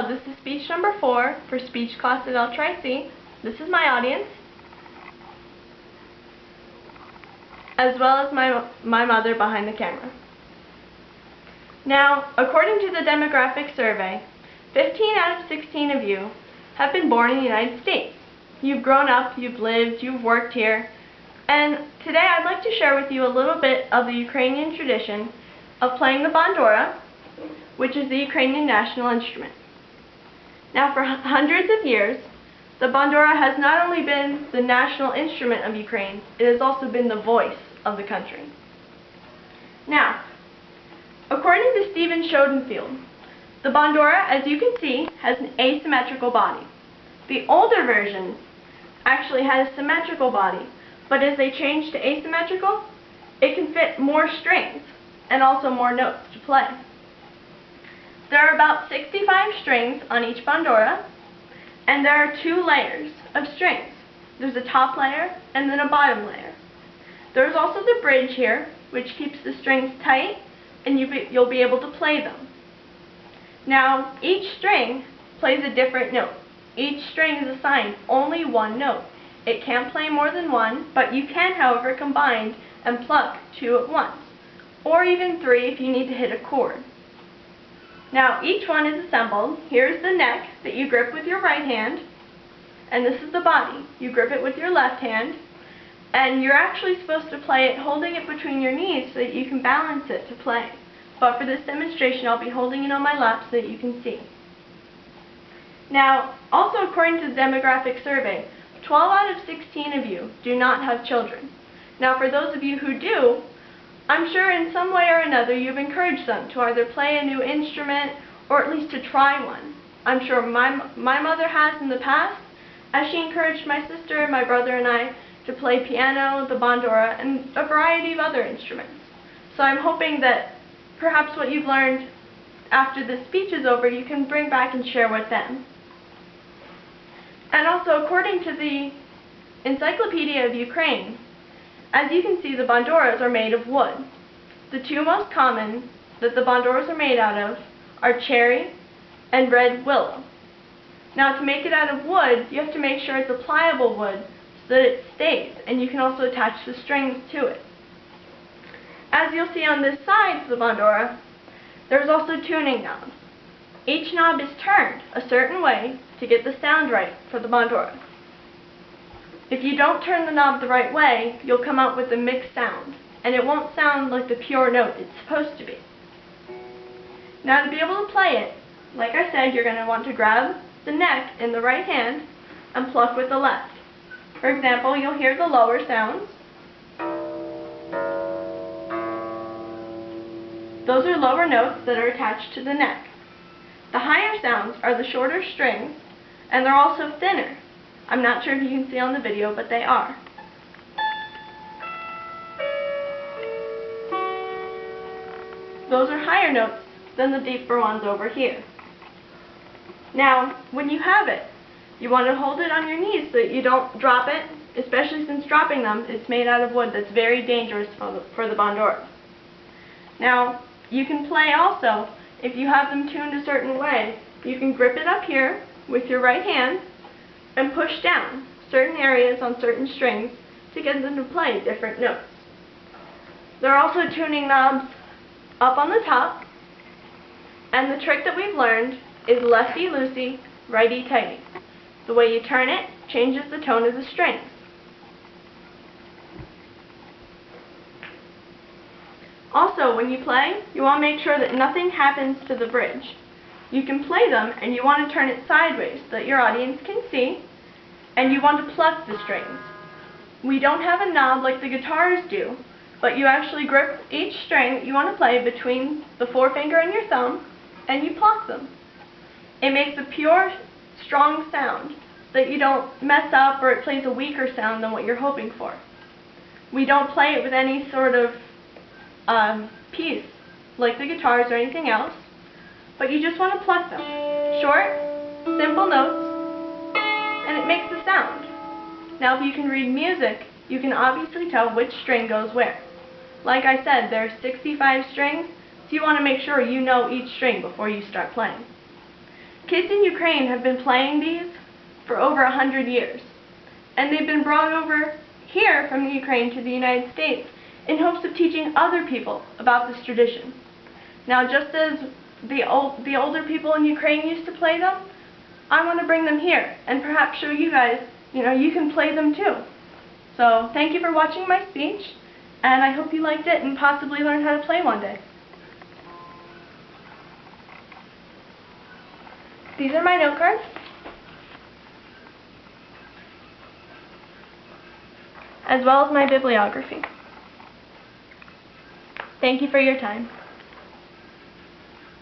Hello, this is speech number 4 for speech class at L-Tri-C. This is my audience, as well as my mother behind the camera. Now, according to the demographic survey, 15 out of 16 of you have been born in the United States. You've grown up, you've lived, you've worked here, and today I'd like to share with you a little bit of the Ukrainian tradition of playing the bandura, which is the Ukrainian national instrument. Now, for hundreds of years, the bandura has not only been the national instrument of Ukraine, it has also been the voice of the country. Now, according to Stephen Schoenfield, the bandura, as you can see, has an asymmetrical body. The older version actually had a symmetrical body, but as they changed to asymmetrical, it can fit more strings and also more notes to play. There are about 65 strings on each bandura, and there are 2 layers of strings. There's a top layer and then a bottom layer. There's also the bridge here, which keeps the strings tight, and you'll be able to play them. Now, each string plays a different note. Each string is assigned only one note. It can't play more than one, but you can, however, combine and pluck 2 at once, or even 3 if you need to hit a chord. Now, each one is assembled. Here's the neck that you grip with your right hand, and this is the body. You grip it with your left hand, and you're actually supposed to play it holding it between your knees so that you can balance it to play. But for this demonstration, I'll be holding it on my lap so that you can see. Now, also according to the demographic survey, 12 out of 16 of you do not have children. Now, for those of you who do, I'm sure in some way or another you've encouraged them to either play a new instrument or at least to try one. I'm sure my mother has in the past, as she encouraged my sister, my brother, and I to play piano, the bandura, and a variety of other instruments. So I'm hoping that perhaps what you've learned after this speech is over, you can bring back and share with them. And also, according to the Encyclopedia of Ukraine, as you can see, the banduras are made of wood. The 2 most common that the banduras are made out of are cherry and red willow. Now, to make it out of wood, you have to make sure it's a pliable wood so that it stays, and you can also attach the strings to it. As you'll see on this side of the bandura, there's also tuning knobs. Each knob is turned a certain way to get the sound right for the bandura. If you don't turn the knob the right way, you'll come out with a mixed sound, and it won't sound like the pure note it's supposed to be. Now, to be able to play it, like I said, you're going to want to grab the neck in the right hand and pluck with the left. For example, you'll hear the lower sounds. Those are lower notes that are attached to the neck. The higher sounds are the shorter strings, and they're also thinner. I'm not sure if you can see on the video, but they are. Those are higher notes than the deeper ones over here. Now, when you have it, you want to hold it on your knees so that you don't drop it, especially since dropping them, it's made out of wood that's very dangerous for the bandura. Now, you can play also, if you have them tuned a certain way, you can grip it up here with your right hand and push down certain areas on certain strings to get them to play different notes. There are also tuning knobs up on the top, and the trick that we've learned is lefty-loosey, righty-tighty. The way you turn it changes the tone of the strings. Also, when you play, you want to make sure that nothing happens to the bridge. You can play them, and you want to turn it sideways so that your audience can see, and you want to pluck the strings. We don't have a knob like the guitars do, but you actually grip each string that you want to play between the forefinger and your thumb, and you pluck them. It makes a pure, strong sound so that you don't mess up or it plays a weaker sound than what you're hoping for. We don't play it with any sort of piece like the guitars or anything else, but you just want to pluck them. Short, simple notes, and it makes a sound. Now, if you can read music, you can obviously tell which string goes where. Like I said, there are 65 strings, so you want to make sure you know each string before you start playing. Kids in Ukraine have been playing these for over 100 years, and they've been brought over here from the Ukraine to the United States in hopes of teaching other people about this tradition. Now, just as the older people in Ukraine used to play them, I want to bring them here and perhaps show you guys, you can play them too. So, thank you for watching my speech, and I hope you liked it and possibly learn how to play one day. These are my note cards, as well as my bibliography. Thank you for your time.